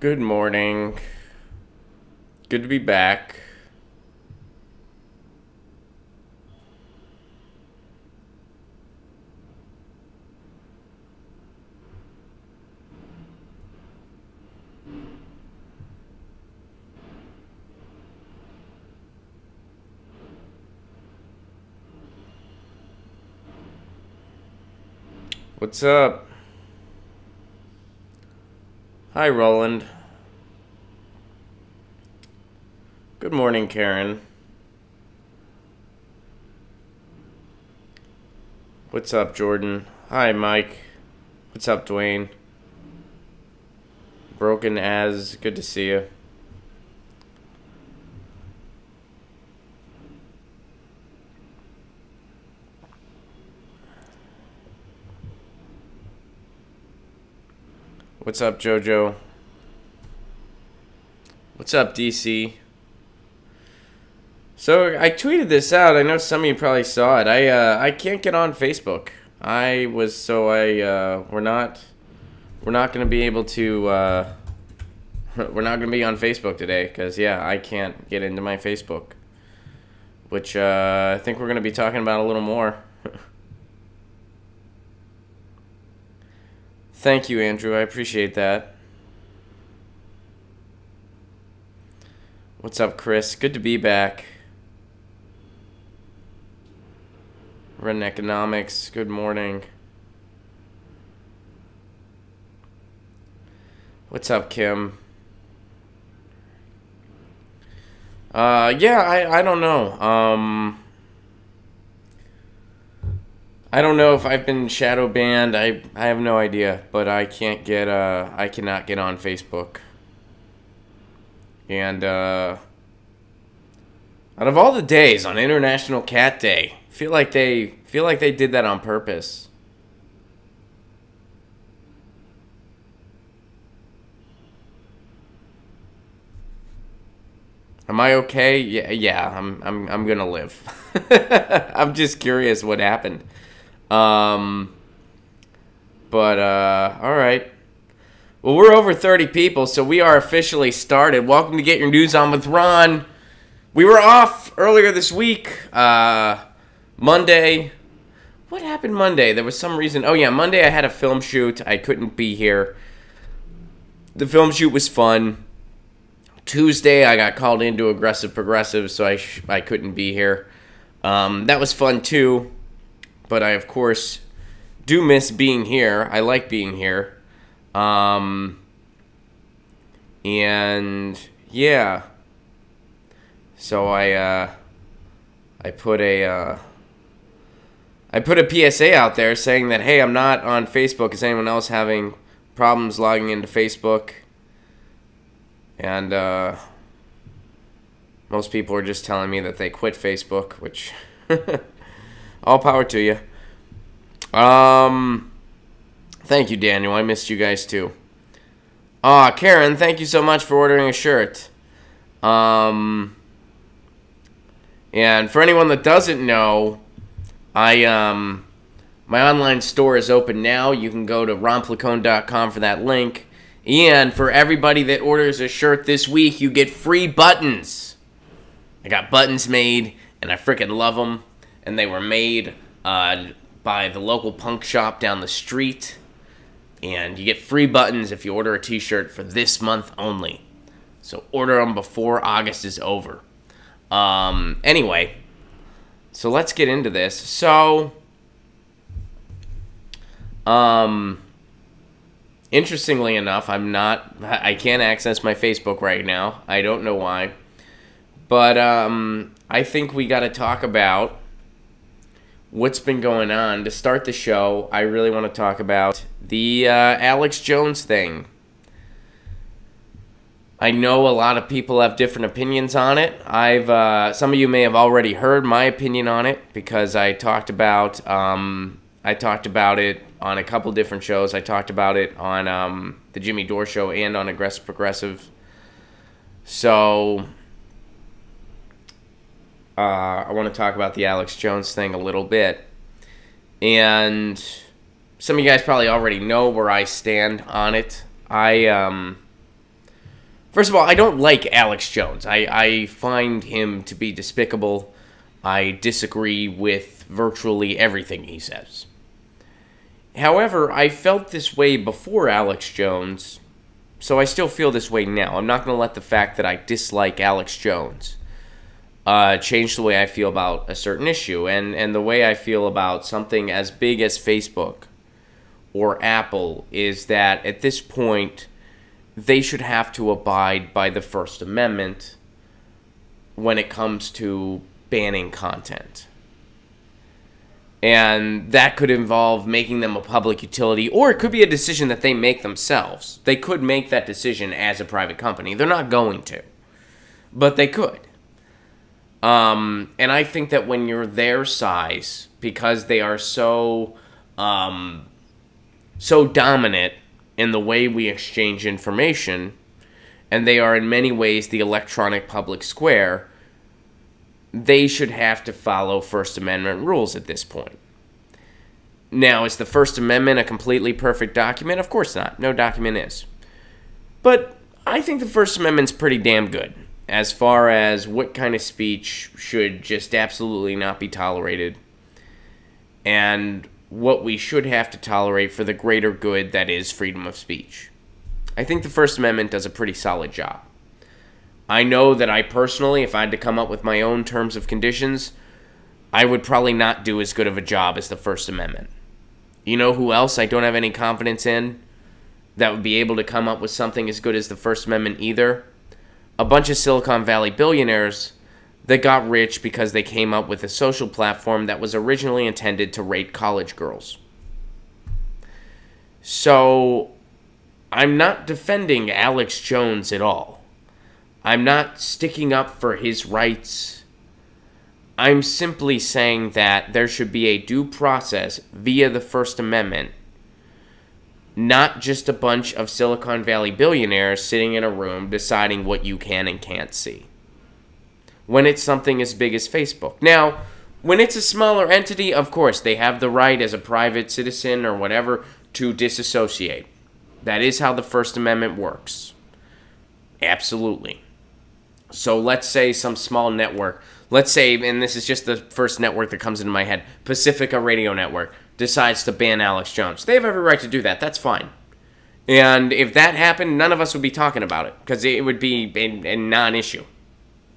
Good morning. Good to be back. What's up? Hi, Roland. Good morning, Karen. What's up, Jordan? Hi, Mike. What's up, Dwayne? Broken as. Good to see you. What's up, JoJo? What's up, DC? So I tweeted this out. I know some of you probably saw it. I can't get on Facebook. We're not gonna be able to we're not gonna be on Facebook today because I can't get into my Facebook, which I think we're gonna be talking about a little more. Thank you, Andrew. I appreciate that. What's up, Chris? Good to be back. Run Economics. Good morning. What's up, Kim? I don't know. I don't know if I've been shadow banned. I have no idea, but I cannot get on Facebook. And out of all the days on International Cat Day, feel like they did that on purpose. Am I okay? Yeah, I'm gonna live. I'm just curious what happened. All right. Well, we're over 30 people, so we are officially started. Welcome to Get Your News On with Ron. We were off earlier this week. Monday. What happened Monday? There was some reason. Oh, yeah, Monday I had a film shoot. I couldn't be here. The film shoot was fun. Tuesday I got called into Aggressive Progressive, so I couldn't be here. That was fun, too. But I, of course, do miss being here. I like being here. And, yeah. So I put a PSA out there saying that, hey, I'm not on Facebook. Is anyone else having problems logging into Facebook? And most people are just telling me that they quit Facebook, which all power to you. Thank you, Daniel. I missed you guys too. Karen, thank you so much for ordering a shirt. And for anyone that doesn't know, my online store is open now. You can go to ronplacone.com for that link. And for everybody that orders a shirt this week, you get free buttons. I got buttons made, and I freaking love them. And they were made by the local punk shop down the street. And you get free buttons if you order a t-shirt for this month only. So order them before August is over. Anyway, so let's get into this. So, interestingly enough, I can't access my Facebook right now. I don't know why. But I think we got to talk about what's been going on. To start the show, I really want to talk about the Alex Jones thing. I know a lot of people have different opinions on it. Some of you may have already heard my opinion on it because I talked about it on a couple different shows. I talked about it on the Jimmy Dore Show and on Aggressive Progressive. So I want to talk about the Alex Jones thing a little bit. And some of you guys probably already know where I stand on it. First of all, I don't like Alex Jones. I find him to be despicable. I disagree with virtually everything he says. However, I felt this way before Alex Jones, so I still feel this way now. I'm not going to let the fact that I dislike Alex Jones change the way I feel about a certain issue. And the way I feel about something as big as Facebook or Apple is that at this point, they should have to abide by the First Amendment when it comes to banning content. And that could involve making them a public utility, or it could be a decision that they make themselves. They could make that decision as a private company. They're not going to, but they could. And I think that when you're their size, because they are so dominant in the way we exchange information, and they are in many ways the electronic public square, they should have to follow First Amendment rules at this point. Now, is the First Amendment a completely perfect document? Of course not. No document is. But I think the First Amendment's pretty damn good as far as what kind of speech should just absolutely not be tolerated, and what we should have to tolerate for the greater good that is freedom of speech. I think the First Amendment does a pretty solid job. I know that I personally, if I had to come up with my own terms of conditions, I would probably not do as good of a job as the First Amendment. You know who else I don't have any confidence in that would be able to come up with something as good as the First Amendment either? A bunch of Silicon Valley billionaires that got rich because they came up with a social platform that was originally intended to rate college girls. So, I'm not defending Alex Jones at all. I'm not sticking up for his rights. I'm simply saying that there should be a due process via the First Amendment, not just a bunch of Silicon Valley billionaires sitting in a room deciding what you can and can't see, when it's something as big as Facebook. Now, when it's a smaller entity, of course, they have the right as a private citizen or whatever to disassociate. That is how the First Amendment works. Absolutely. So let's say some small network, let's say, and this is just the first network that comes into my head, Pacifica Radio Network, decides to ban Alex Jones. They have every right to do that. That's fine. And if that happened, none of us would be talking about it, because it would be a non-issue.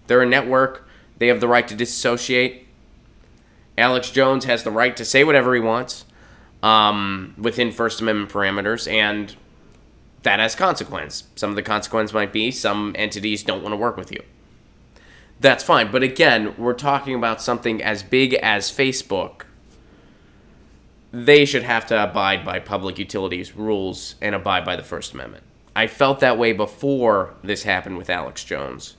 They're a network. They have the right to disassociate. Alex Jones has the right to say whatever he wants within First Amendment parameters, and that has consequence. Some of the consequence might be some entities don't want to work with you. That's fine. But again, we're talking about something as big as Facebook. They should have to abide by public utilities rules and abide by the First Amendment. I felt that way before this happened with Alex Jones.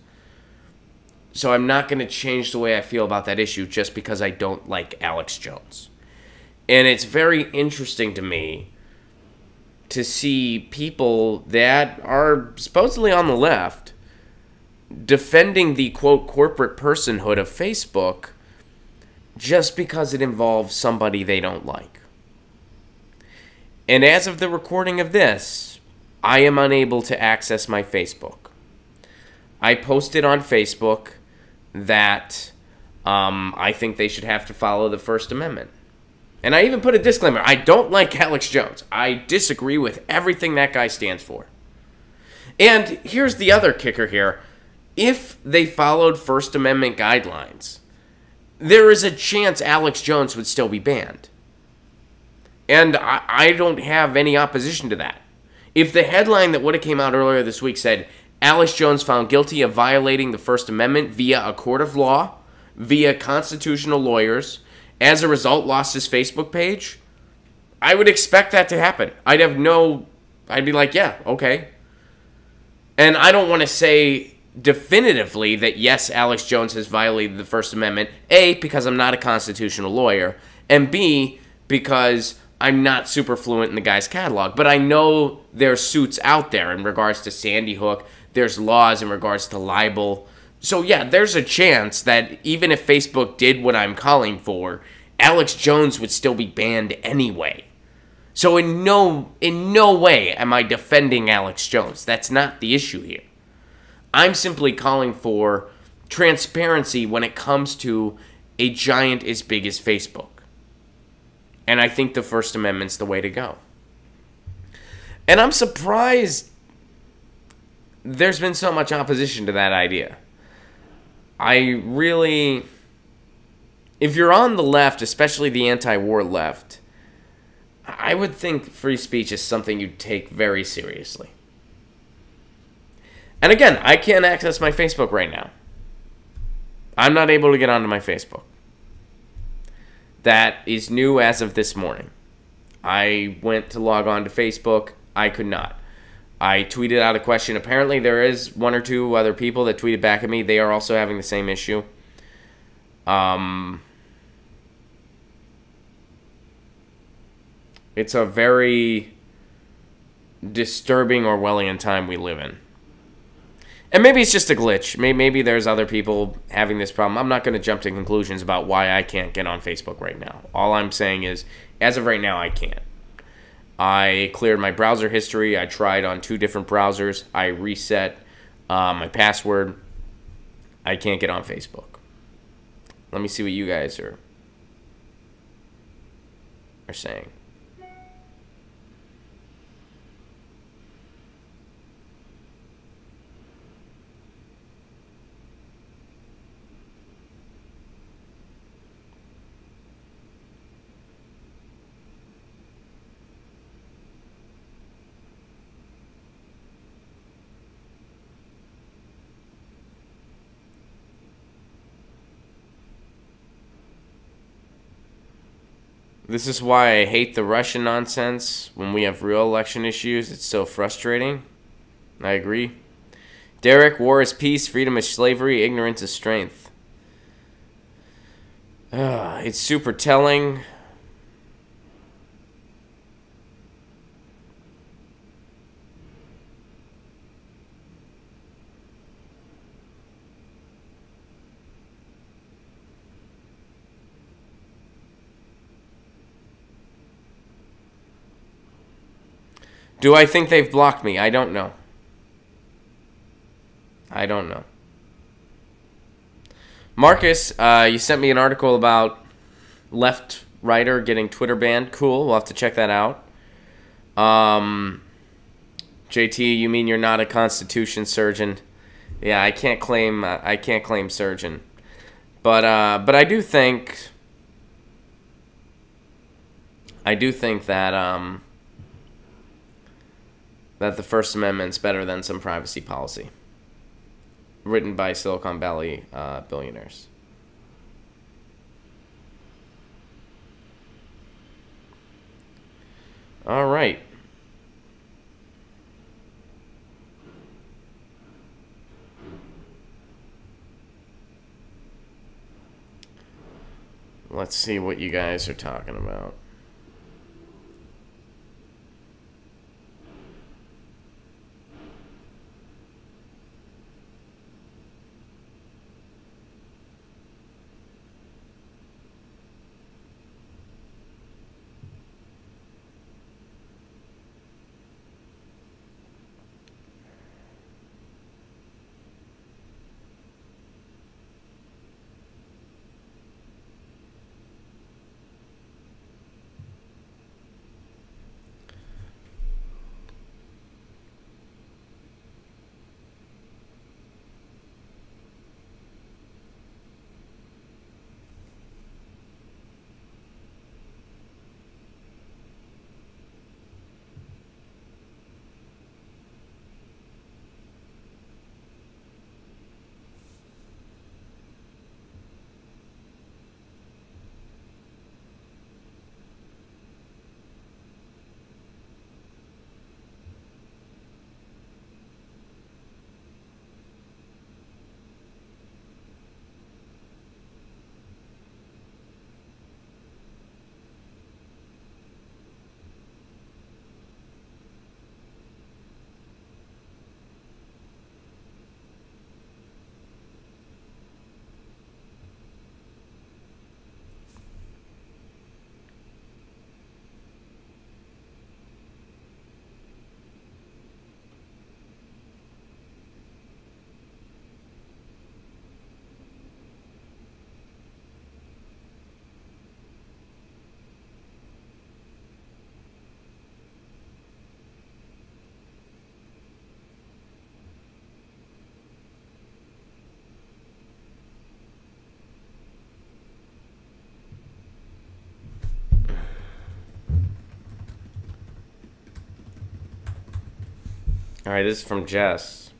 So I'm not going to change the way I feel about that issue just because I don't like Alex Jones. And it's very interesting to me to see people that are supposedly on the left defending the, quote, corporate personhood of Facebook just because it involves somebody they don't like. And as of the recording of this, I am unable to access my Facebook. I posted on Facebook that I think they should have to follow the First Amendment. And I even put a disclaimer. I don't like Alex Jones. I disagree with everything that guy stands for. And here's the other kicker here. If they followed First Amendment guidelines, there is a chance Alex Jones would still be banned. And I don't have any opposition to that. If the headline that would have came out earlier this week said, Alex Jones found guilty of violating the First Amendment via a court of law, via constitutional lawyers, as a result lost his Facebook page, I would expect that to happen. I'd be like, yeah, okay. And I don't want to say definitively that, yes, Alex Jones has violated the First Amendment, A, because I'm not a constitutional lawyer, and B, because I'm not super fluent in the guy's catalog. But I know there's suits out there in regards to Sandy Hook. There's laws in regards to libel. So, yeah, there's a chance that even if Facebook did what I'm calling for, Alex Jones would still be banned anyway. So in no way am I defending Alex Jones. That's not the issue here. I'm simply calling for transparency when it comes to a giant as big as Facebook. And I think the First Amendment's the way to go. And I'm surprised there's been so much opposition to that idea. If you're on the left, especially the anti-war left, I would think free speech is something you'd take very seriously. And again, I can't access my Facebook right now. I'm not able to get onto my Facebook. That is new as of this morning. I went to log on to Facebook. I could not. I tweeted out a question. Apparently, there is one or two other people that tweeted back at me. They are also having the same issue. It's a very disturbing Orwellian time we live in. And maybe it's just a glitch. Maybe there's other people having this problem. I'm not going to jump to conclusions about why I can't get on Facebook right now. All I'm saying is, as of right now, I can't. I cleared my browser history. I tried on 2 different browsers. I reset my password. I can't get on Facebook. Let me see what you guys are saying. This is why I hate the Russian nonsense. When we have real election issues, it's so frustrating. I agree. Derek, war is peace, freedom is slavery, ignorance is strength. It's super telling. Do I think they've blocked me? I don't know. I don't know. Marcus, you sent me an article about left writer getting Twitter banned. Cool. We'll have to check that out. JT, you mean you're not a Constitution surgeon? Yeah, I can't claim surgeon. But I do think that that the First Amendment's better than some privacy policy written by Silicon Valley billionaires. All right. Let's see what you guys are talking about. All right, this is from Jess.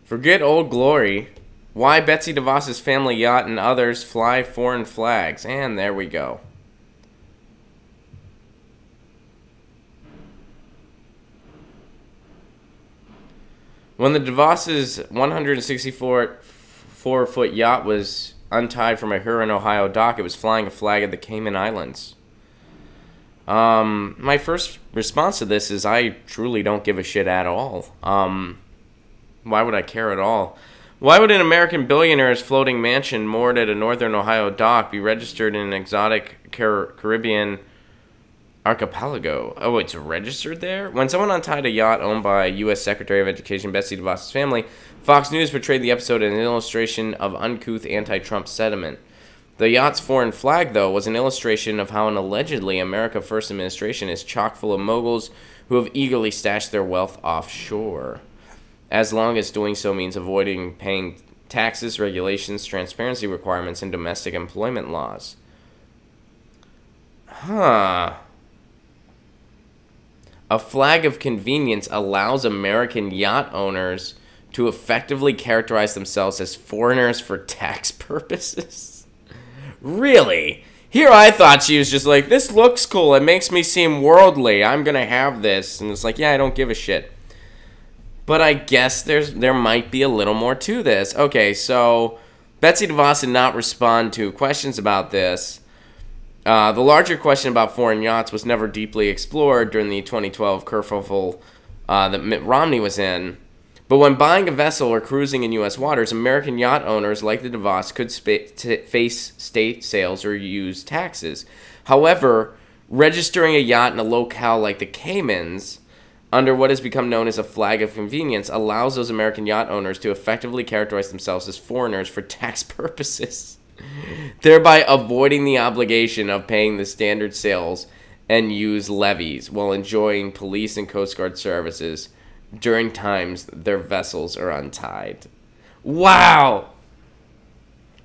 Forget old glory. Why Betsy DeVos's family yacht and others fly foreign flags. And there we go. When the DeVos's 164-foot yacht was untied from a Huron, Ohio dock, it was flying a flag of the Cayman Islands. My first response to this is I truly don't give a shit at all. Why would I care at all? Why would an American billionaire's floating mansion moored at a northern Ohio dock be registered in an exotic Caribbean archipelago? Oh, it's registered there? When someone untied a yacht owned by U.S. Secretary of Education Betsy DeVos's family, Fox News portrayed the episode as an illustration of uncouth anti-Trump sentiment. The yacht's foreign flag, though, was an illustration of how an allegedly America First administration is chock full of moguls who have eagerly stashed their wealth offshore, as long as doing so means avoiding paying taxes, regulations, transparency requirements, and domestic employment laws. Huh. A flag of convenience allows American yacht owners to effectively characterize themselves as foreigners for tax purposes. Really? Here I thought she was just like, this looks cool, it makes me seem worldly, I'm gonna have this. And it's like, yeah, I don't give a shit. But I guess there might be a little more to this. Okay, so Betsy DeVos did not respond to questions about this. The larger question about foreign yachts was never deeply explored during the 2012 kerfuffle that Mitt Romney was in. But when buying a vessel or cruising in U.S. waters, American yacht owners like the DeVos could face state sales or use taxes. However, registering a yacht in a locale like the Caymans under what has become known as a flag of convenience allows those American yacht owners to effectively characterize themselves as foreigners for tax purposes, thereby avoiding the obligation of paying the standard sales and use levies while enjoying police and Coast Guard services during times their vessels are untied. Wow!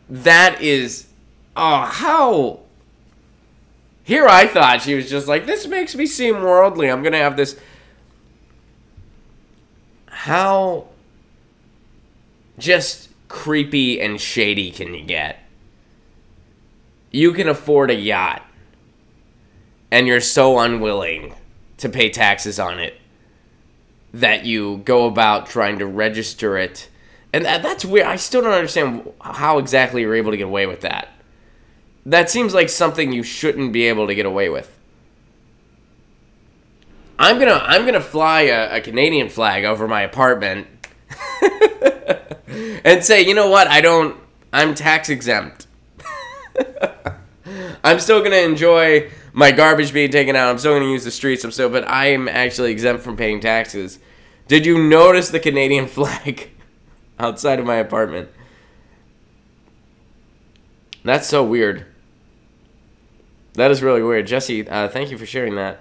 That is... Oh, how... Here I thought she was just like, this makes me seem worldly. I'm going to have this... How just creepy and shady can you get? You can afford a yacht, and you're so unwilling to pay taxes on it that you go about trying to register it. And that's weird. I still don't understand how exactly you're able to get away with that. That seems like something you shouldn't be able to get away with. I'm gonna fly a Canadian flag over my apartment and say, you know what, I'm tax exempt. I'm still gonna enjoy my garbage being taken out. I'm still gonna use the streets. But I'm actually exempt from paying taxes. Did you notice the Canadian flag outside of my apartment? That's so weird. That is really weird. Jesse, thank you for sharing that.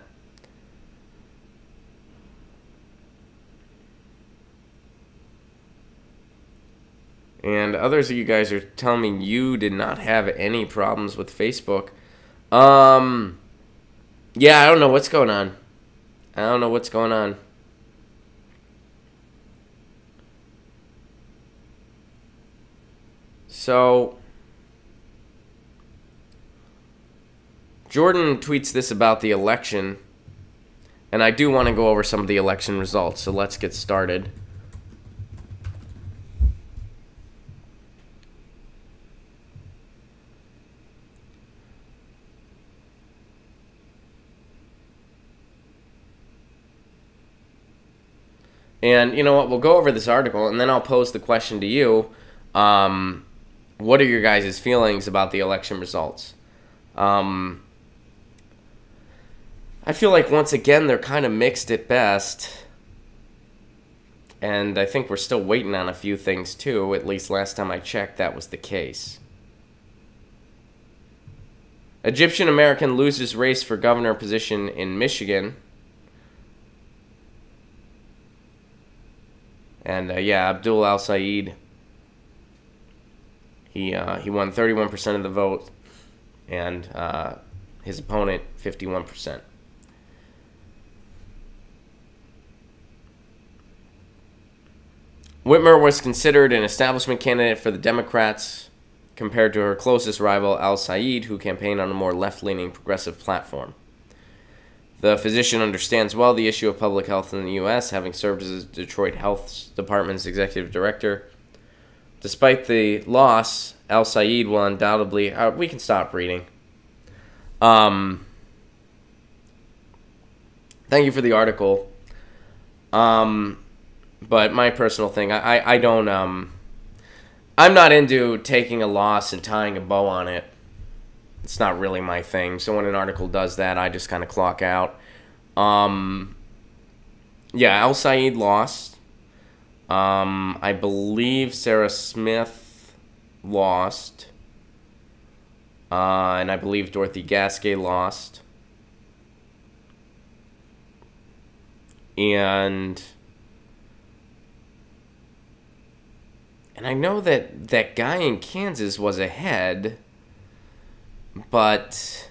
And others of you guys are telling me you did not have any problems with Facebook. Yeah, I don't know what's going on. So, Jordan tweets this about the election. And I do want to go over some of the election results, so let's get started. And you know what? We'll go over this article, and then I'll pose the question to you. What are your guys' feelings about the election results? I feel like, once again, they're kind of mixed at best. And I think we're still waiting on a few things, too. At least last time I checked, that was the case. Egyptian-American loses race for governor position in Michigan. And, yeah, Abdul al-Sayed, He won 31% of the vote, and his opponent 51%. Whitmer was considered an establishment candidate for the Democrats compared to her closest rival, Al Said, who campaigned on a more left-leaning progressive platform. The physician understands well the issue of public health in the U.S., having served as Detroit Health Department's executive director. Despite the loss, Al Said will undoubtedly... we can stop reading. Thank you for the article. But my personal thing, I don't... I'm not into taking a loss and tying a bow on it. It's not really my thing. So when an article does that, I just kind of clock out. Yeah, Al Said lost. I believe Sarah Smith lost. And I believe Dorothy Gasquet lost. And I know that that guy in Kansas was ahead, but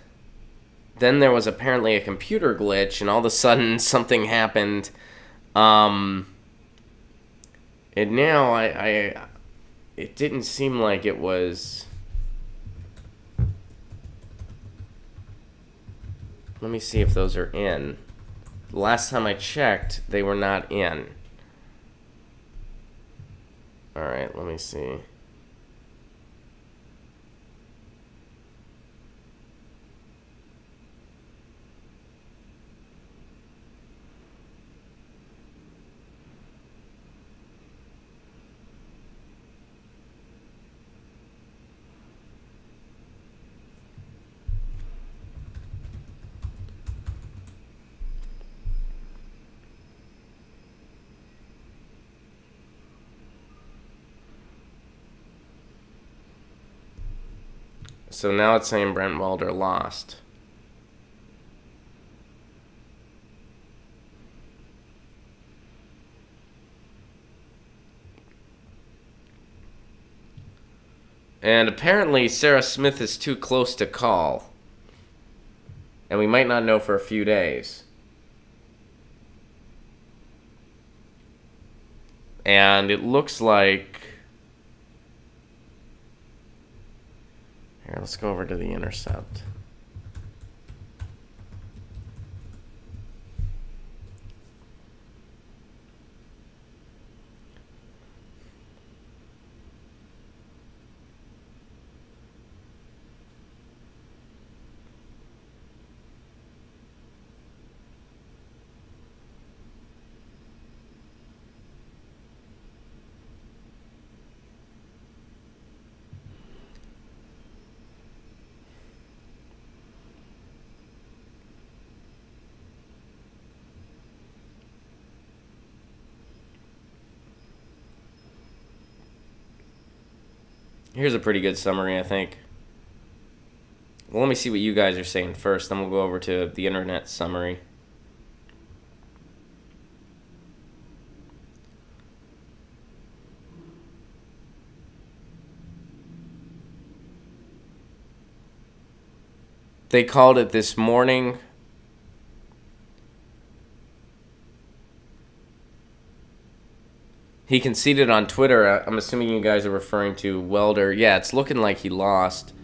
then there was apparently a computer glitch, and all of a sudden something happened. And now it didn't seem like it was... Let me see if those are in. Last time I checked, they were not in. Alright, let me see. So now it's saying Brent Welder lost. And apparently Sarah Smith is too close to call. And we might not know for a few days. And it looks like... Here, let's go over to The Intercept. Here's a pretty good summary, I think. Well, let me see what you guys are saying first, then we'll go over to the internet summary. They called it this morning. He conceded on Twitter. I'm assuming you guys are referring to Welder. Yeah, it's looking like he lost.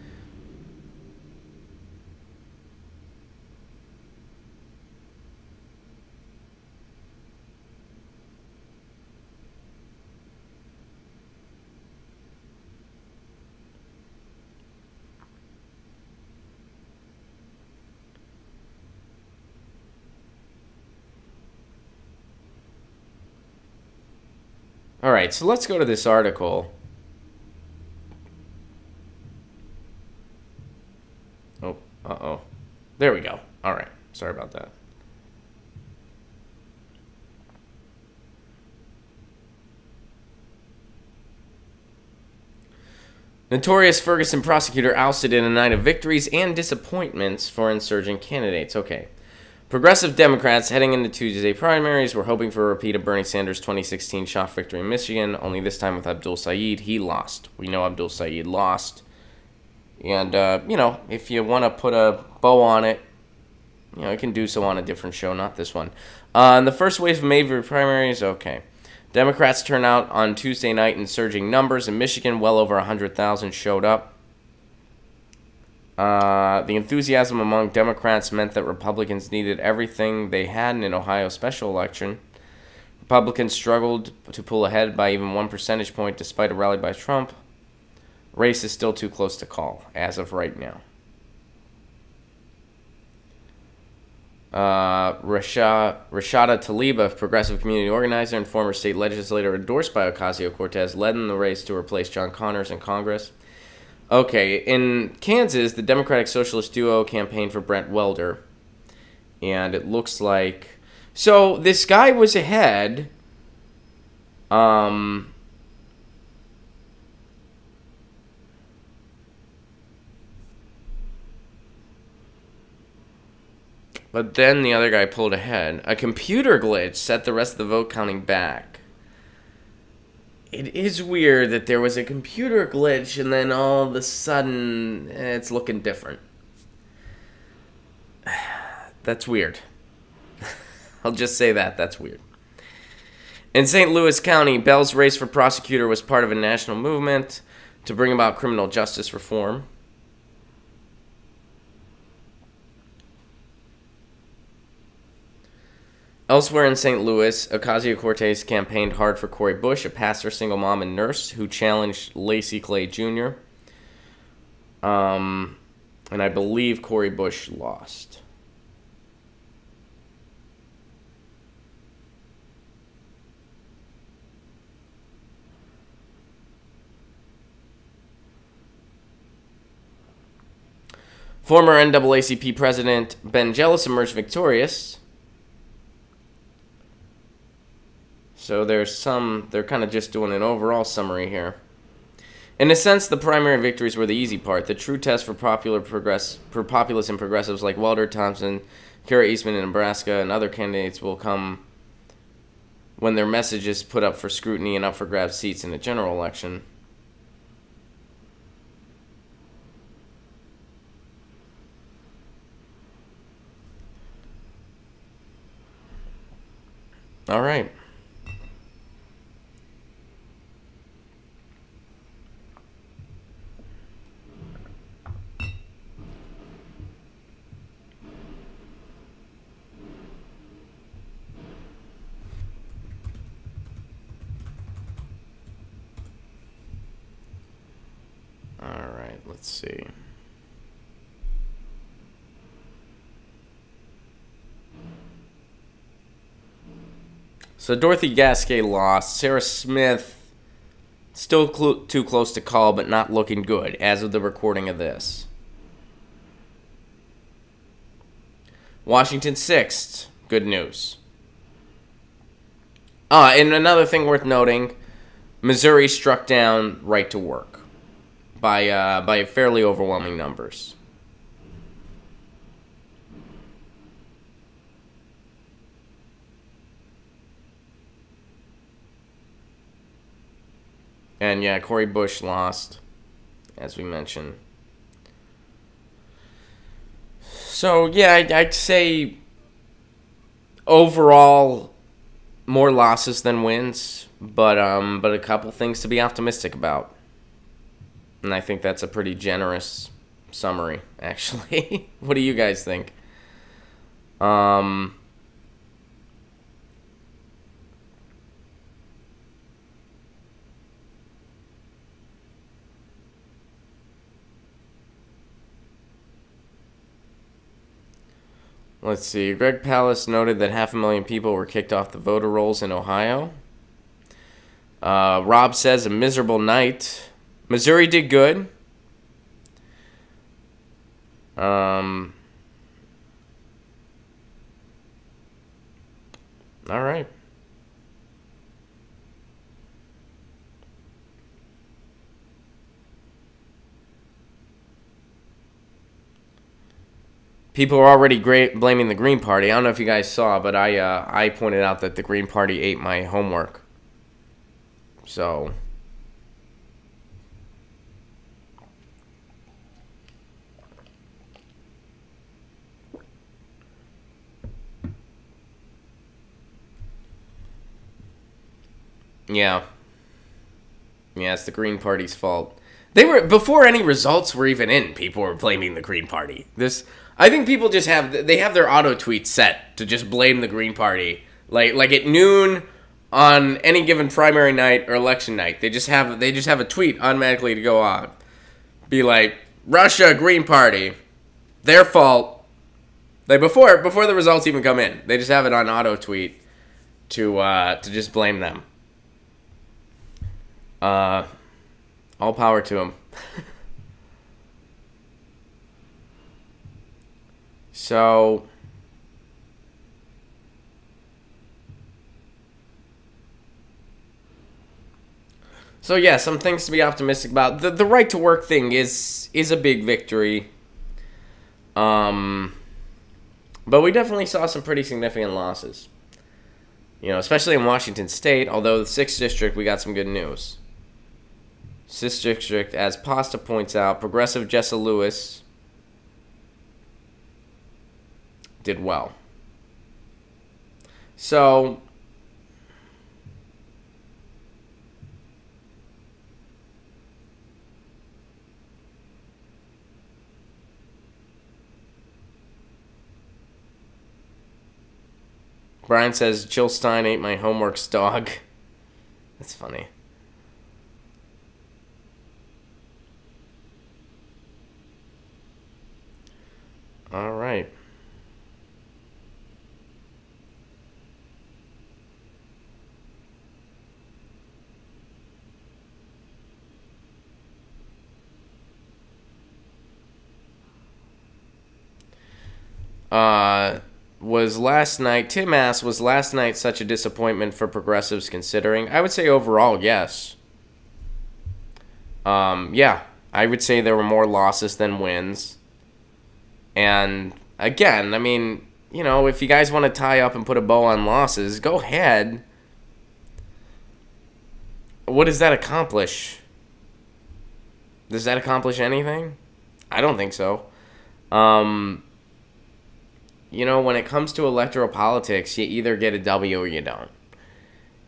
All right, so let's go to this article. Oh, uh-oh. There we go. All right, sorry about that. Notorious Ferguson prosecutor ousted in a night of victories and disappointments for insurgent candidates. Okay. Progressive Democrats heading into Tuesday primaries were hoping for a repeat of Bernie Sanders' 2016 shock victory in Michigan, only this time with Abdul Saeed. He lost. We know Abdul Saeed lost. And, if you want to put a bow on it, you can do so on a different show, not this one. In the first wave of Mayville primaries, okay. Democrats turned out on Tuesday night in surging numbers. In Michigan, well over 100,000 showed up. The enthusiasm among Democrats meant that Republicans needed everything they had in an Ohio special election. Republicans struggled to pull ahead by even 1 percentage point despite a rally by Trump. Race is still too close to call, as of right now. Rashada Tlaib, a progressive community organizer and former state legislator endorsed by Ocasio-Cortez, led in the race to replace John Connors in Congress. Okay, in Kansas, the Democratic Socialist duo campaigned for Brent Welder. And it looks like... So, this guy was ahead. But then the other guy pulled ahead. A computer glitch set the rest of the vote counting back. It is weird that there was a computer glitch and then all of a sudden it's looking different. That's weird. I'll just say that. That's weird. In St. Louis County, Bell's race for prosecutor was part of a national movement to bring about criminal justice reform. Elsewhere in St. Louis, Ocasio-Cortez campaigned hard for Cori Bush, a pastor, single mom, and nurse who challenged Lacey Clay Jr. And I believe Cori Bush lost. Former NAACP President Ben Jealous emerged victorious. So they're kind of just doing an overall summary here. In a sense, the primary victories were the easy part. The true test for populists and progressives like Welder, Thompson, Kara Eastman in Nebraska, and other candidates will come when their message is put up for scrutiny and up for grab seats in a general election. All right. Let's see. So Dorothy Gasquet lost. Sarah Smith still too close to call, but not looking good as of the recording of this. Washington 6th. Good news. And another thing worth noting, Missouri struck down right to work by fairly overwhelming numbers. And yeah, Cori Bush lost, as we mentioned. So yeah, I'd say overall more losses than wins, but a couple things to be optimistic about. And I think that's a pretty generous summary, actually. What do you guys think? Let's see. Greg Palast noted that 500,000 people were kicked off the voter rolls in Ohio. Rob says a miserable night. Missouri did good. All right. People are already blaming the Green Party. I don't know if you guys saw, but I pointed out that the Green Party ate my homework. So, yeah. Yeah, it's the Green Party's fault. They were, before any results were even in, people were blaming the Green Party. I think people just have their auto tweets set to just blame the Green Party. Like at noon on any given primary night or election night, they just have a tweet automatically to go on. Be like, Russia, Green Party, their fault. Like before the results even come in, they just have it on auto tweet to just blame them. All power to them. So yeah, some things to be optimistic about. The right to work thing is a big victory. But we definitely saw some pretty significant losses. You know, especially in Washington State, although the 6th District, we got some good news. 6th District, as Pasta points out, progressive Jessa Lewis did well. So, Brian says, Jill Stein ate my homework's dog. That's funny. All right. Tim asks, was last night such a disappointment for progressives considering? I would say overall, yes. Yeah, I would say there were more losses than wins. And again, I mean, you know, if you guys want to tie up and put a bow on losses, go ahead. What does that accomplish? Does that accomplish anything? I don't think so. You know, when it comes to electoral politics, you either get a W or you don't.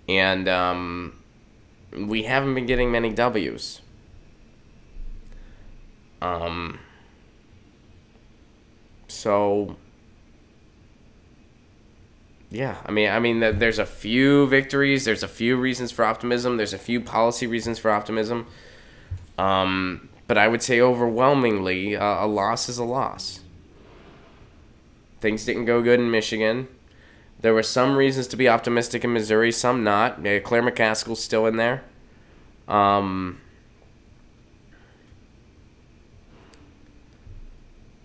And we haven't been getting many Ws. So, yeah, I mean, there's a few victories, there's a few reasons for optimism, there's a few policy reasons for optimism. But I would say overwhelmingly, a loss is a loss. Things didn't go good in Michigan. There were some reasons to be optimistic in Missouri, some not. Claire McCaskill's still in there.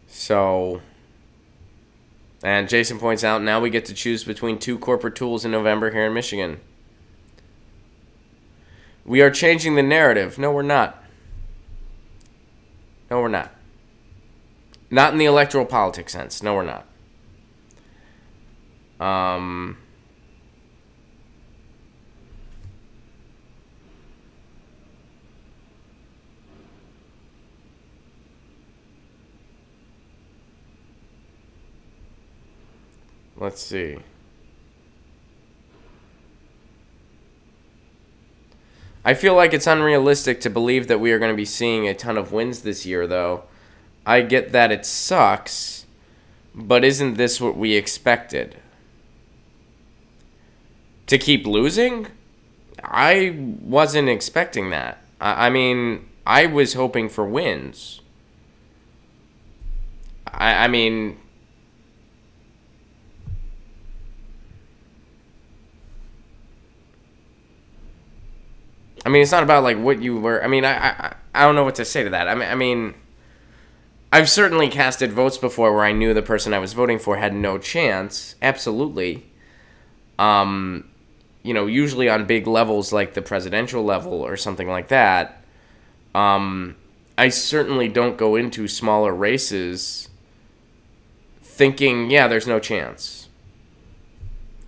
So, and Jason points out, now we get to choose between 2 corporate tools in November here in Michigan. We are changing the narrative. No, we're not. No, we're not. Not in the electoral politics sense. No, we're not. Let's see. I feel like it's unrealistic to believe that we are going to be seeing a ton of wins this year, though. I get that it sucks, but isn't this what we expected? To keep losing? I wasn't expecting that. I mean, I was hoping for wins. I mean, it's not about, like, what you were... I don't know what to say to that. I mean, I've certainly casted votes before where I knew the person I was voting for had no chance. Absolutely. You know, usually on big levels like the presidential level or something like that, I certainly don't go into smaller races thinking, yeah, there's no chance.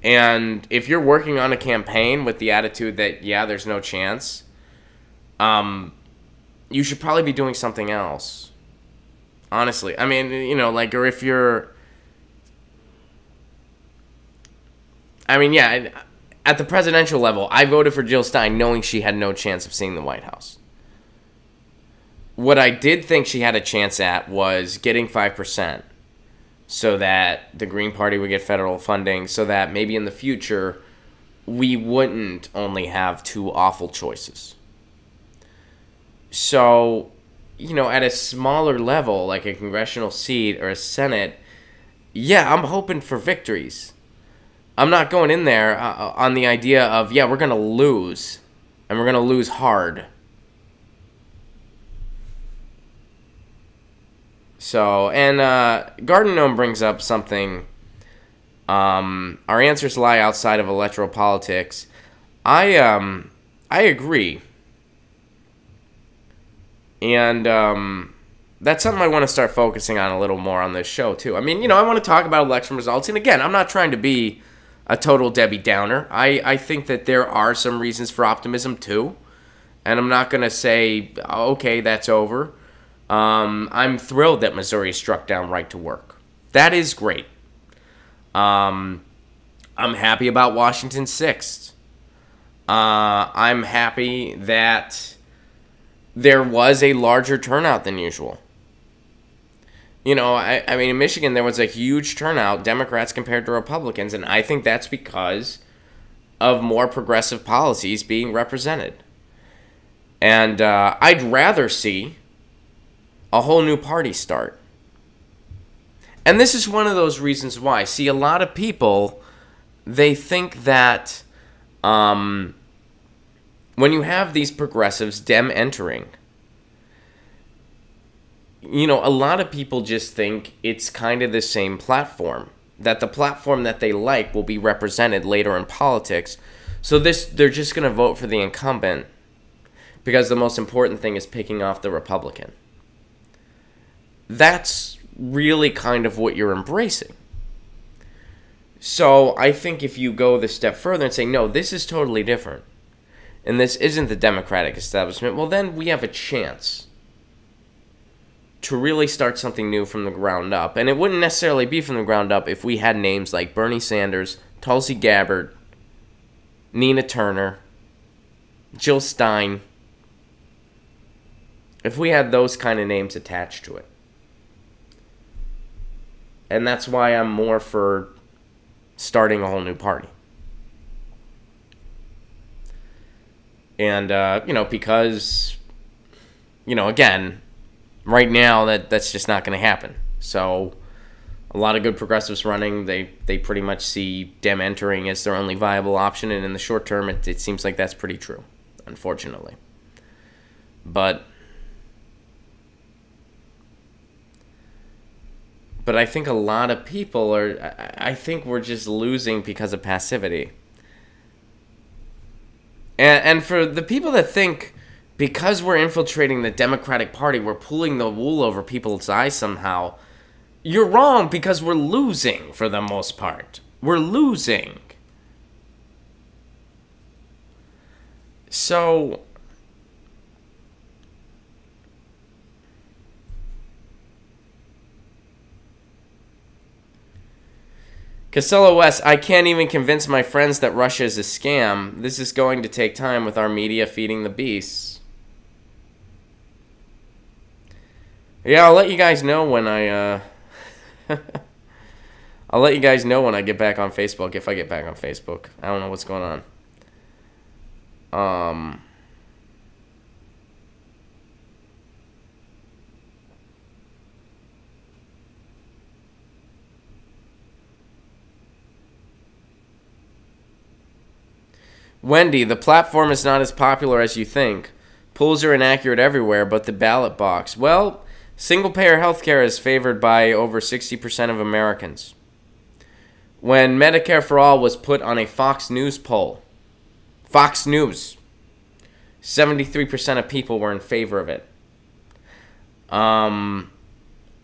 And if you're working on a campaign with the attitude that, yeah, there's no chance, you should probably be doing something else. Honestly. I mean, you know, like, or if you're... I mean, yeah, at the presidential level, I voted for Jill Stein knowing she had no chance of seeing the White House. What I did think she had a chance at was getting 5%. So that the Green Party would get federal funding, so that maybe in the future we wouldn't only have two awful choices. So, you know, at a smaller level, like a congressional seat or a Senate, yeah, I'm hoping for victories. I'm not going in there on the idea of, yeah, we're going to lose, and we're going to lose hard. So, and Garden Gnome brings up something. Our answers lie outside of electoral politics. I agree. And that's something I want to start focusing on a little more on this show, too. I mean, you know, I want to talk about election results. And again, I'm not trying to be a total Debbie Downer. I think that there are some reasons for optimism, too. And I'm not going to say, okay, that's over. I'm thrilled that Missouri struck down right to work. That is great. I'm happy about Washington 6th. I'm happy that there was a larger turnout than usual. You know, I mean, in Michigan, there was a huge turnout, Democrats compared to Republicans, and I think that's because of more progressive policies being represented. And I'd rather see a whole new party start. And this is one of those reasons why. See, a lot of people, they think that when you have these progressives, Dem entering, you know, a lot of people just think it's kind of the same platform. That the platform that they like will be represented later in politics. So they're just going to vote for the incumbent because the most important thing is picking off the Republican. That's really kind of what you're embracing. So I think if you go the step further and say, no, this is totally different, and this isn't the Democratic establishment, well, then we have a chance to really start something new from the ground up. And it wouldn't necessarily be from the ground up if we had names like Bernie Sanders, Tulsi Gabbard, Nina Turner, Jill Stein. If we had those kind of names attached to it. And that's why I'm more for starting a whole new party. And, you know, because, you know, again, right now that's just not going to happen. So a lot of good progressives running, they pretty much see Dem entering as their only viable option. And in the short term, it seems like that's pretty true, unfortunately. But I think a lot of people I think we're just losing because of passivity. And for the people that think because we're infiltrating the Democratic Party, we're pulling the wool over people's eyes somehow, you're wrong because we're losing for the most part. We're losing. So Casella West, I can't even convince my friends that Russia is a scam. This is going to take time with our media feeding the beasts. Yeah, I'll let you guys know when I, I'll let you guys know when I get back on Facebook, if I get back on Facebook. I don't know what's going on. Wendy, the platform is not as popular as you think. Polls are inaccurate everywhere, but the ballot box. Well, single-payer healthcare is favored by over 60% of Americans. When Medicare for All was put on a Fox News poll, Fox News, 73% of people were in favor of it.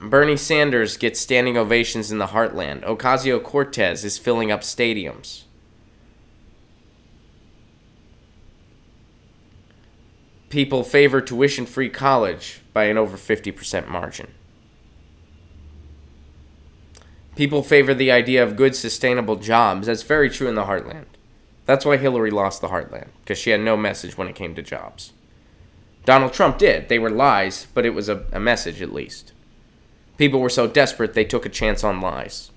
Bernie Sanders gets standing ovations in the heartland. Ocasio-Cortez is filling up stadiums. People favor tuition-free college by an over 50% margin. People favor the idea of good, sustainable jobs. That's very true in the heartland. That's why Hillary lost the heartland, because she had no message when it came to jobs. Donald Trump did. They were lies, but it was a message at least. People were so desperate they took a chance on lies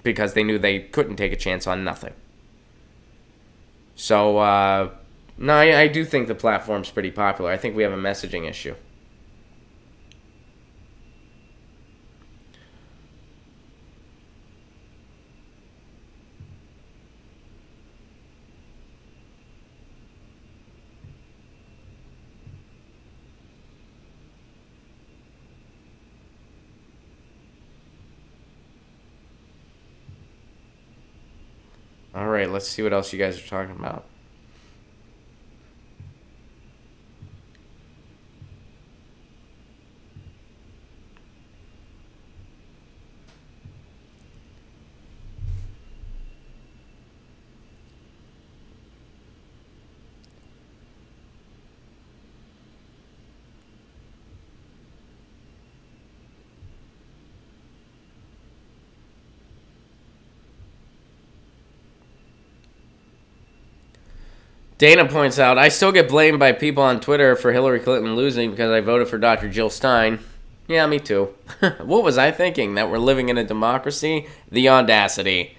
because they knew they couldn't take a chance on nothing. So, no, I do think the platform's pretty popular. I think we have a messaging issue. Alright, let's see what else you guys are talking about. Dana points out, I still get blamed by people on Twitter for Hillary Clinton losing because I voted for Dr. Jill Stein. Yeah, me too. What was I thinking? That we're living in a democracy? The audacity.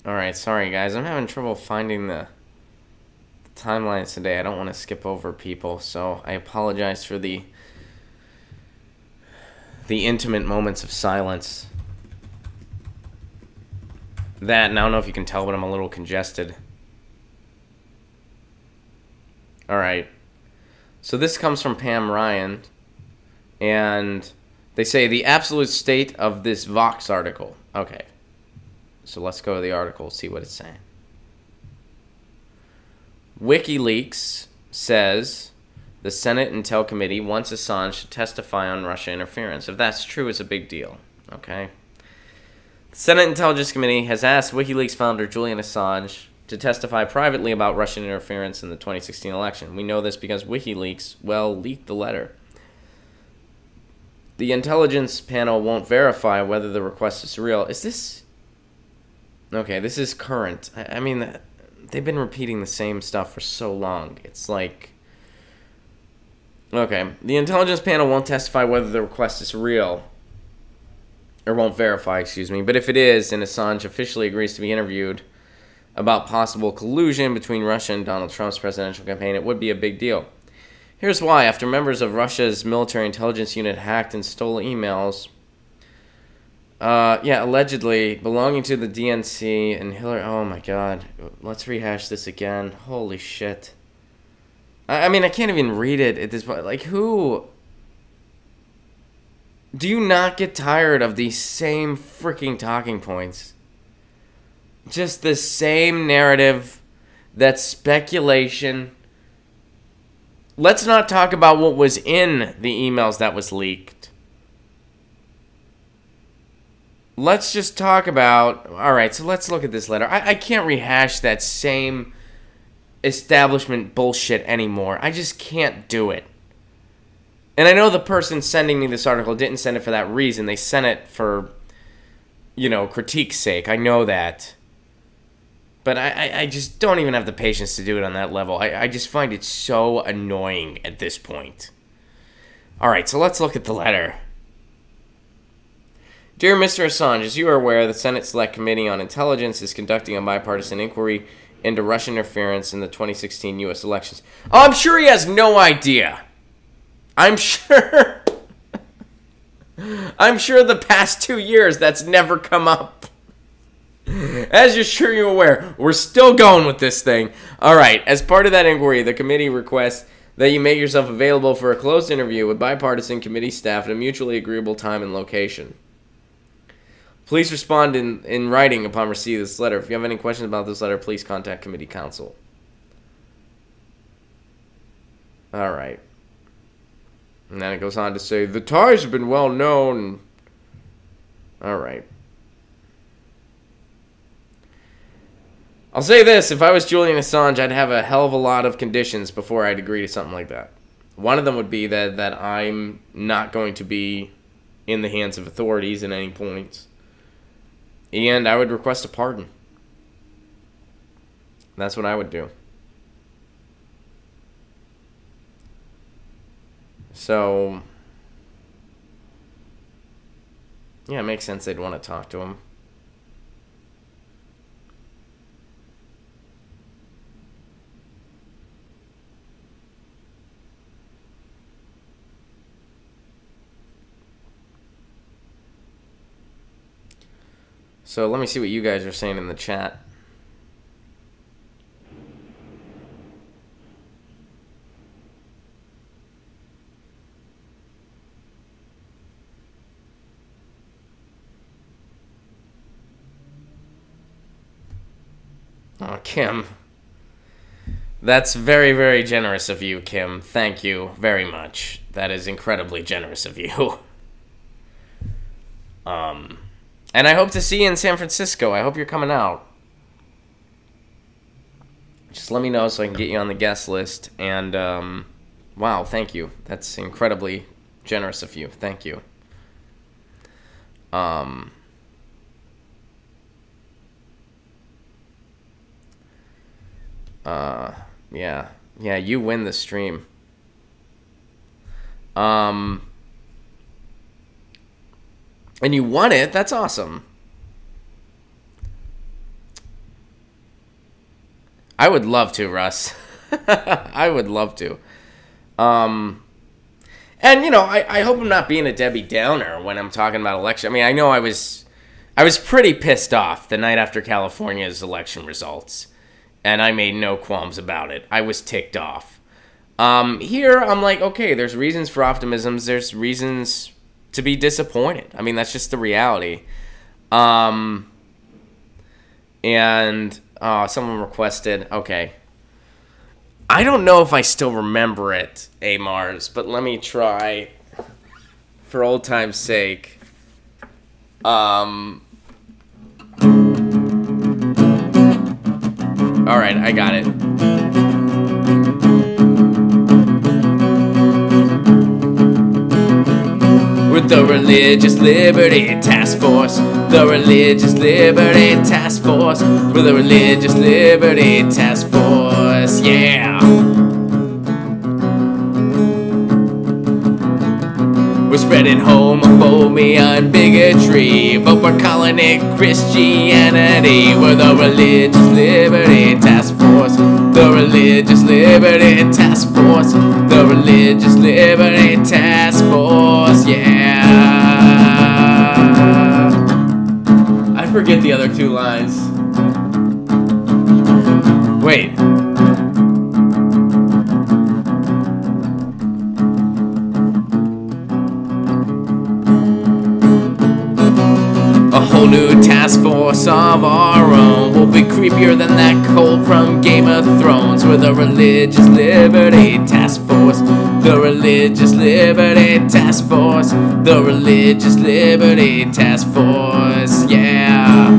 Alright, sorry guys. I'm having trouble finding the timelines today. I don't want to skip over people, so I apologize for the intimate moments of silence. That, and I don't know if you can tell, but I'm a little congested. Alright. So this comes from Pam Ryan, and they say the absolute state of this Vox article. Okay. So let's go to the article, see what it's saying. WikiLeaks says the Senate Intel Committee wants Assange to testify on Russia interference. If that's true, it's a big deal. Okay? The Senate Intelligence Committee has asked WikiLeaks founder Julian Assange to testify privately about Russian interference in the 2016 election. We know this because WikiLeaks, well, leaked the letter. The intelligence panel won't verify whether the request is real. Is this... Okay, this is current. I mean, they've been repeating the same stuff for so long. It's like... Okay, the intelligence panel won't testify whether the request is real. Or won't verify, excuse me. But if it is, and Assange officially agrees to be interviewed about possible collusion between Russia and Donald Trump's presidential campaign, it would be a big deal. Here's why. After members of Russia's military intelligence unit hacked and stole emails... allegedly belonging to the DNC and Hillary... Oh, my God. Let's rehash this again. Holy shit. I mean, I can't even read it at this point. Like, who... Do you not get tired of these same freaking talking points? Just the same narrative. That speculation. Let's not talk about what was in the emails that was leaked. Let's just talk about... Alright, so let's look at this letter. I can't rehash that same establishment bullshit anymore. I just can't do it. And I know the person sending me this article didn't send it for that reason. They sent it for, you know, critique's sake. I know that. But I just don't even have the patience to do it on that level. I just find it so annoying at this point. Alright, so let's look at the letter. Dear Mr. Assange, as you are aware, the Senate Select Committee on Intelligence is conducting a bipartisan inquiry into Russian interference in the 2016 U.S. elections. Oh, I'm sure he has no idea. I'm sure the past 2 years that's never come up. As you're aware, we're still going with this thing. All right, as part of that inquiry, the committee requests that you make yourself available for a closed interview with bipartisan committee staff at a mutually agreeable time and location. Please respond in writing upon receipt of this letter. If you have any questions about this letter, please contact committee counsel. All right. And then it goes on to say, the ties have been well known. All right. I'll say this, if I was Julian Assange, I'd have a hell of a lot of conditions before I'd agree to something like that. One of them would be that I'm not going to be in the hands of authorities at any point. And I would request a pardon. That's what I would do. So, yeah, it makes sense they'd want to talk to him. So let me see what you guys are saying in the chat. Oh, Kim. That's very, very generous of you, Kim. Thank you very much. That is incredibly generous of you. And I hope to see you in San Francisco. I hope you're coming out. Just let me know so I can get you on the guest list. And, wow, thank you. That's incredibly generous of you. Thank you. Yeah. Yeah, you win the stream. And you won it. That's awesome. I would love to, Russ. I would love to. And, you know, I hope I'm not being a Debbie Downer when I'm talking about election. I mean, I know I was pretty pissed off the night after California's election results. And I made no qualms about it. I was ticked off. Here, I'm like, okay, there's reasons for optimism. There's reasons to be disappointed. I mean, that's just the reality. And someone requested, okay. I don't know if I still remember it, Mars, but let me try for old time's sake. All right, I got it. With the Religious Liberty Task Force, the Religious Liberty Task Force, with the Religious Liberty Task Force, yeah. We're spreading homophobia and bigotry, but we're calling it Christianity. We're the Religious Liberty Task Force, the Religious Liberty Task Force, the Religious Liberty Task Force, yeah. I forget the other two lines. Wait. A whole new task force of our own. We'll be creepier than that Colt from Game of Thrones. We're the Religious Liberty Task Force, the Religious Liberty Task Force, the Religious Liberty Task Force, yeah.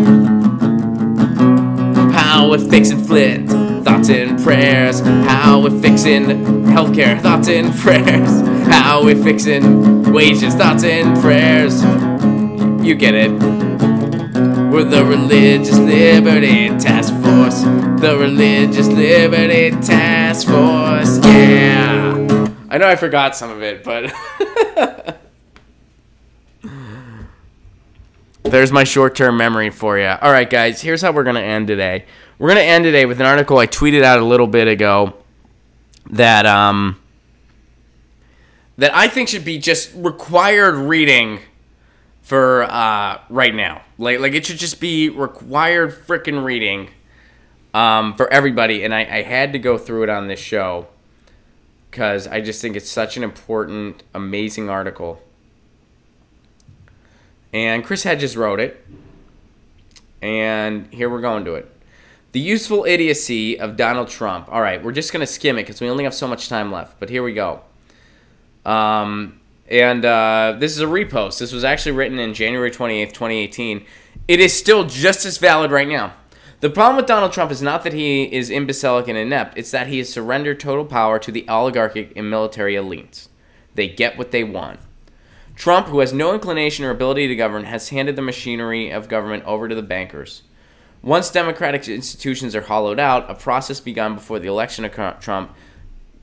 How we're fixing Flint, thoughts and prayers. How we're fixing healthcare, thoughts and prayers. How we're fixing wages, thoughts and prayers. You get it. We're the Religious Liberty Task Force, the Religious Liberty Task Force, yeah. I know I forgot some of it, but There's my short-term memory for you. All right, guys, here's how we're going to end today. We're going to end today with an article I tweeted out a little bit ago that that I think should be just required reading for right now. Like it should just be required freaking reading for everybody. And I had to go through it on this show because I just think it's such an important, amazing article. And Chris Hedges wrote it. And here we're going to it. The useful idiocy of Donald Trump. All right, we're just going to skim it because we only have so much time left. But here we go. This is a repost. This was actually written in January 28th, 2018. It is still just as valid right now. The problem with Donald Trump is not that he is imbecilic and inept. It's that he has surrendered total power to the oligarchic and military elites. They get what they want. Trump, who has no inclination or ability to govern, has handed the machinery of government over to the bankers. Once democratic institutions are hollowed out, a process begun before the election of Trump,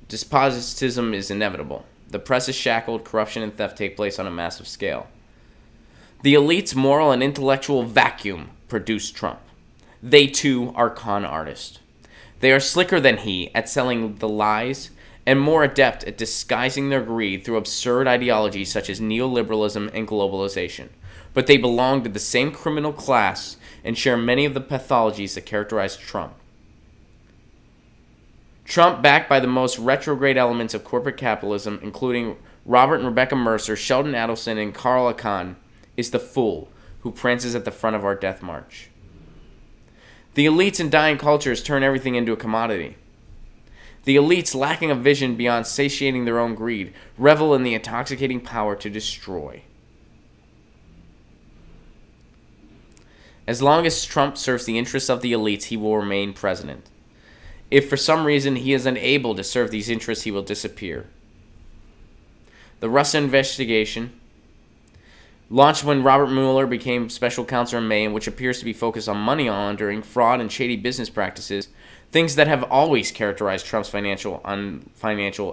despotism is inevitable. The press is shackled, corruption and theft take place on a massive scale. The elite's moral and intellectual vacuum produced Trump. They, too, are con artists. They are slicker than he at selling the lies and more adept at disguising their greed through absurd ideologies such as neoliberalism and globalization. But they belong to the same criminal class and share many of the pathologies that characterize Trump. Trump, backed by the most retrograde elements of corporate capitalism, including Robert and Rebecca Mercer, Sheldon Adelson, and Carl Icahn, is the fool who prances at the front of our death march. The elites and dying cultures turn everything into a commodity. The elites, lacking a vision beyond satiating their own greed, revel in the intoxicating power to destroy. As long as Trump serves the interests of the elites, he will remain president. If for some reason he is unable to serve these interests, he will disappear. The Russia investigation, launched when Robert Mueller became special counsel in May, and which appears to be focused on money laundering, fraud, and shady business practices, things that have always characterized Trump's financial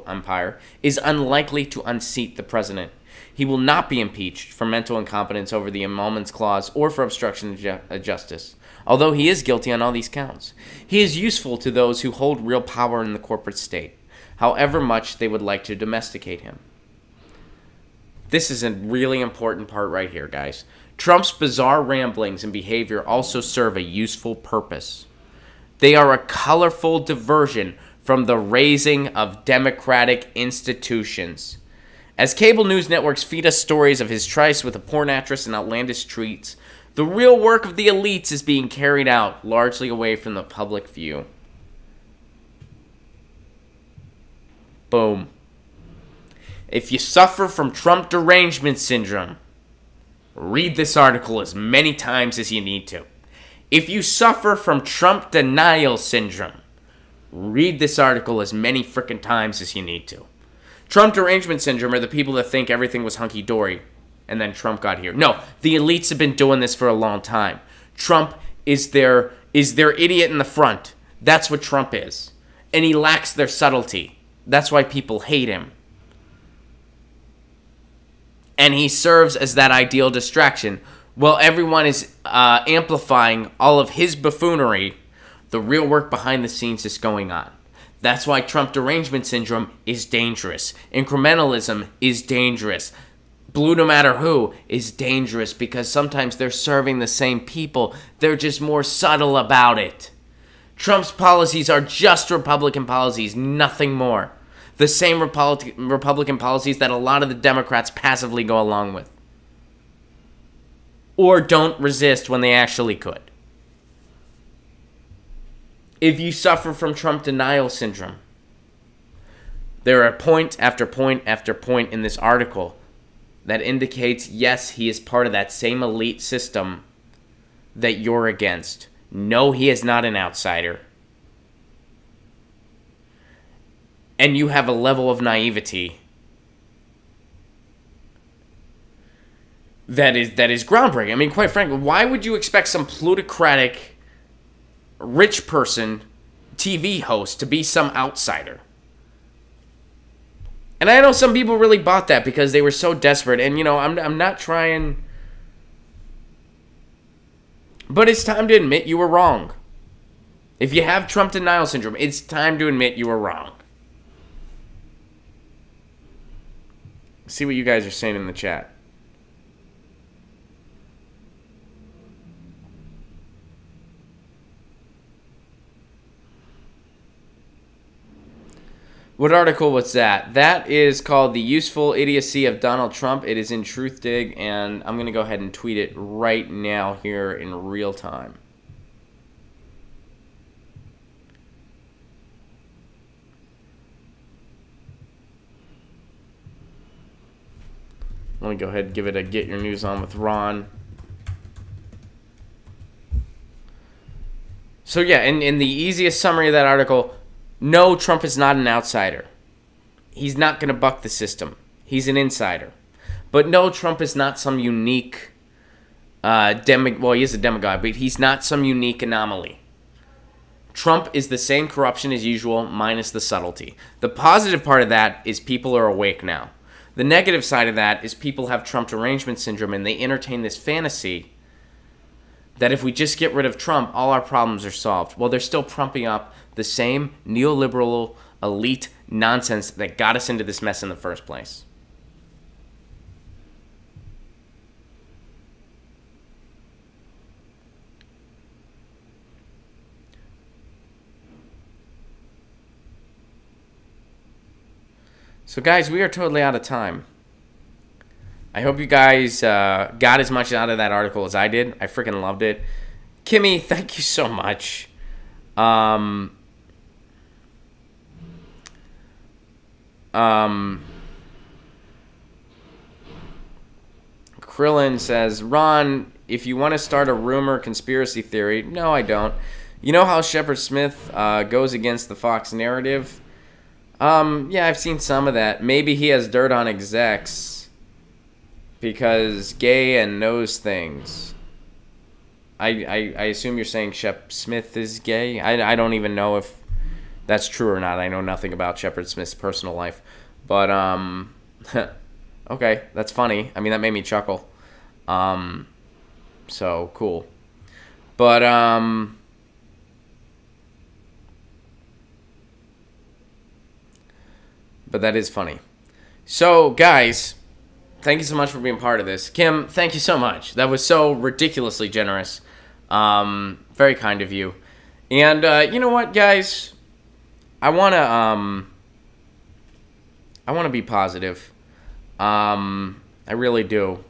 empire, is unlikely to unseat the president. He will not be impeached for mental incompetence over the emoluments clause or for obstruction of justice, although he is guilty on all these counts. He is useful to those who hold real power in the corporate state, however much they would like to domesticate him. This is a really important part right here, guys. Trump's bizarre ramblings and behavior also serve a useful purpose. They are a colorful diversion from the raising of democratic institutions. As cable news networks feed us stories of his tryst with a porn actress and outlandish treats, the real work of the elites is being carried out largely away from the public view. Boom. If you suffer from Trump derangement syndrome, read this article as many times as you need to. If you suffer from Trump denial syndrome, read this article as many frickin' times as you need to. Trump derangement syndrome are the people that think everything was hunky-dory and then Trump got here. No, the elites have been doing this for a long time. Trump is their idiot in the front. That's what Trump is. And he lacks their subtlety. That's why people hate him. And he serves as that ideal distraction. While everyone is amplifying all of his buffoonery, the real work behind the scenes is going on. That's why Trump derangement syndrome is dangerous. Incrementalism is dangerous. Blue no matter who is dangerous because sometimes they're serving the same people. They're just more subtle about it. Trump's policies are just Republican policies, nothing more. The same Republican policies that a lot of the Democrats passively go along with. Or don't resist when they actually could. If you suffer from Trump denial syndrome, there are point after point after point in this article that indicates, yes, he is part of that same elite system that you're against. No, he is not an outsider. And you have a level of naivety that is groundbreaking. I mean, quite frankly, why would you expect some plutocratic rich person TV host to be some outsider? And I know some people really bought that because they were so desperate. And, you know, I'm not trying But it's time to admit you were wrong. If you have Trump denial syndrome, it's time to admit you were wrong. See what you guys are saying in the chat. What article was that? That is called The Useful Idiocy of Donald Trump. It is in TruthDig, and I'm going to go ahead and tweet it right now here in real time. Let me go ahead and give it a Get Your News On with Ron. So yeah, in the easiest summary of that article, no, Trump is not an outsider. He's not going to buck the system. He's an insider. But no, Trump is not some unique, well, he is a demagogue, but he's not some unique anomaly. Trump is the same corruption as usual, minus the subtlety. The positive part of that is people are awake now. The negative side of that is people have Trump derangement syndrome, and they entertain this fantasy that if we just get rid of Trump, all our problems are solved. Well, they're still pumping up the same neoliberal elite nonsense that got us into this mess in the first place. So guys, we are totally out of time. I hope you guys got as much out of that article as I did. I freaking loved it. Kimmy, thank you so much. Krillin says, Ron, if you want to start a rumor conspiracy theory, no, I don't. You know how Shepard Smith goes against the Fox narrative? Yeah, I've seen some of that. Maybe he has dirt on execs because gay and knows things. I assume you're saying Shep Smith is gay. I don't even know if that's true or not. I know nothing about Shepard Smith's personal life. But, okay, that's funny. I mean, that made me chuckle. So, cool. But that is funny. So, guys, thank you so much for being part of this. Kim, thank you so much. That was so ridiculously generous. Very kind of you. And you know what, guys? I wanna be positive. I really do.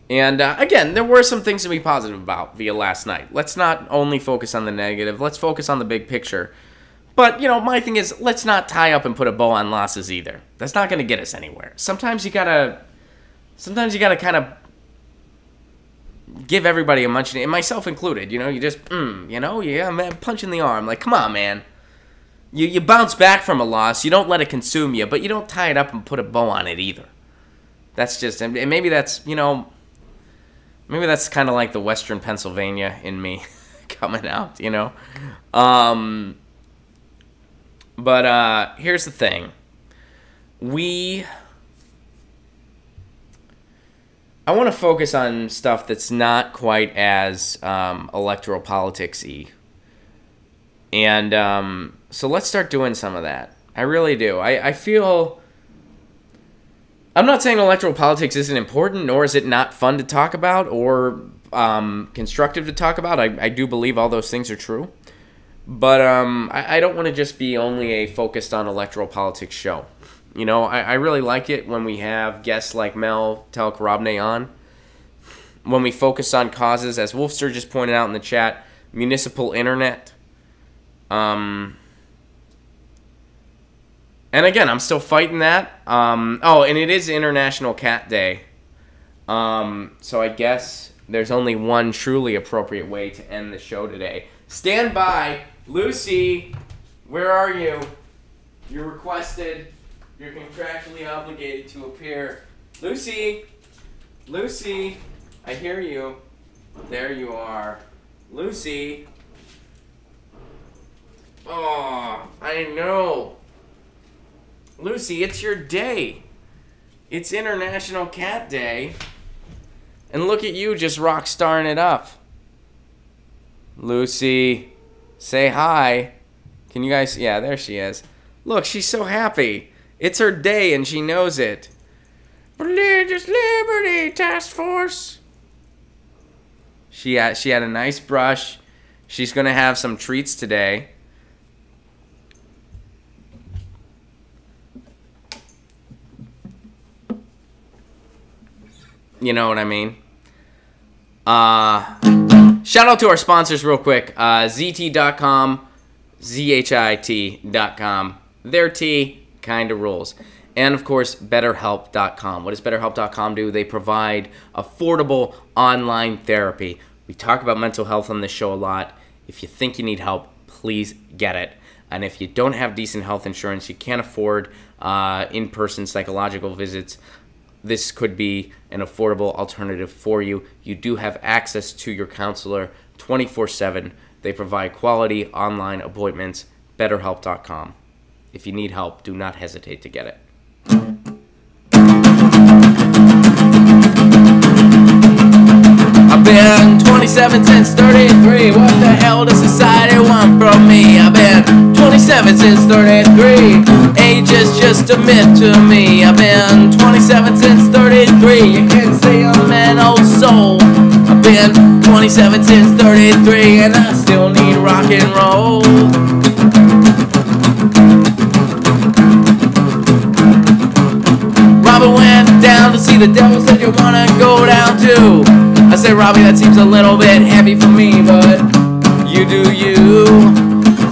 And again, there were some things to be positive about via last night. Let's not only focus on the negative. Let's focus on the big picture. But, you know, my thing is, let's not tie up and put a bow on losses either. That's not going to get us anywhere. Sometimes you gotta kind of give everybody a munch, and myself included. You know, you just, you know, yeah, man, punch in the arm. Like, come on, man. You bounce back from a loss. You don't let it consume you, but you don't tie it up and put a bow on it either. That's just, and maybe that's, you know, maybe that's kind of like the Western Pennsylvania in me coming out, you know. But here's the thing. I want to focus on stuff that's not quite as electoral politics-y. And so let's start doing some of that. I really do. I feel... I'm not saying electoral politics isn't important, nor is it not fun to talk about or constructive to talk about. I do believe all those things are true. But I don't want to just be only a focused on electoral politics show. You know, I really like it when we have guests like Mel Telkarabne on. When we focus on causes, as Wolfster just pointed out in the chat, municipal internet. And again, I'm still fighting that. Oh, and it is International Cat Day. So I guess there's only one truly appropriate way to end the show today. Stand by. Lucy, where are you? You're requested. You're contractually obligated to appear. Lucy! Lucy! I hear you. There you are. Lucy! Oh, I know. Lucy, it's your day. It's International Cat Day. And look at you just rock starring it up. Lucy, say hi. Can you guys... Yeah, there she is. Look, she's so happy. It's her day and she knows it. Religious Liberty Task Force. She had a nice brush. She's going to have some treats today. You know what I mean? Shout out to our sponsors real quick. ZT.com, ZHIT.com. Their tea kind of rules. And, of course, BetterHelp.com. What does BetterHelp.com do? They provide affordable online therapy. We talk about mental health on this show a lot. If you think you need help, please get it. And if you don't have decent health insurance, you can't afford in-person psychological visits, this could be an affordable alternative for you. You do have access to your counselor 24/7. They provide quality online appointments. BetterHelp.com. If you need help, do not hesitate to get it. I've been 27 since 33. What the hell does society want from me? I've been 27 since 33. Age is just a myth to me. I've been 27 since 33. You can say I'm an old soul. I've been 27 since 33, and I still need rock and roll. Robin went down to see the devil, said you wanna go down too. I said, Robbie, that seems a little bit heavy for me, but you do you.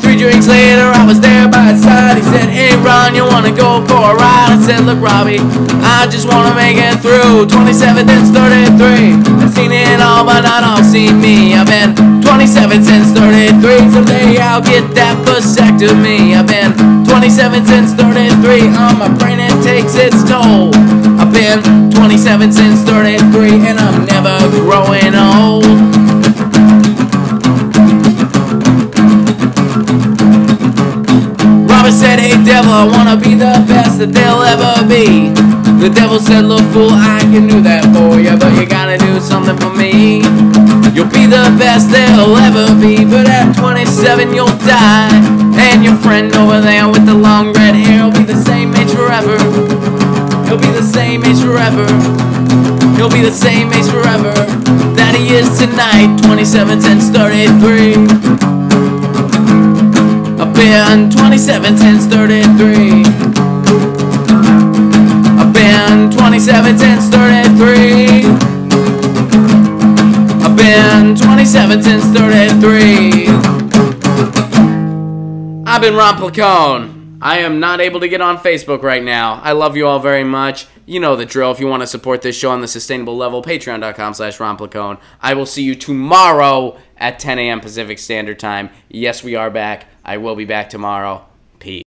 3 drinks later, I was there by his side. He said, hey, Ron, you wanna go for a ride? I said, look, Robbie, I just wanna make it through. 27 since 33. I've seen it all, but not all seen me. I've been 27 since 33. Someday I'll get that vasectomy. I've been 27 since 33. On my brain, it takes its toll. I've been 27 since 33, and I'm never growing old. Robert said, hey devil, I wanna be the best that there'll ever be. The devil said, look fool, I can do that for you, but you gotta do something for me. You'll be the best there'll ever be, but at 27 you'll die. And your friend over there with the long red hair will be the same age forever. He'll be the same age forever. He'll be the same age forever that he is tonight. 27 since 33. I've been 27 since 33. I've been 27 since 33. I've been 27 since 33. I've been Ron Placone. I am not able to get on Facebook right now. I love you all very much. You know the drill. If you want to support this show on the sustainable level, patreon.com/Ron Placone. I will see you tomorrow at 10 a.m. Pacific Standard Time. Yes, we are back. I will be back tomorrow. Peace.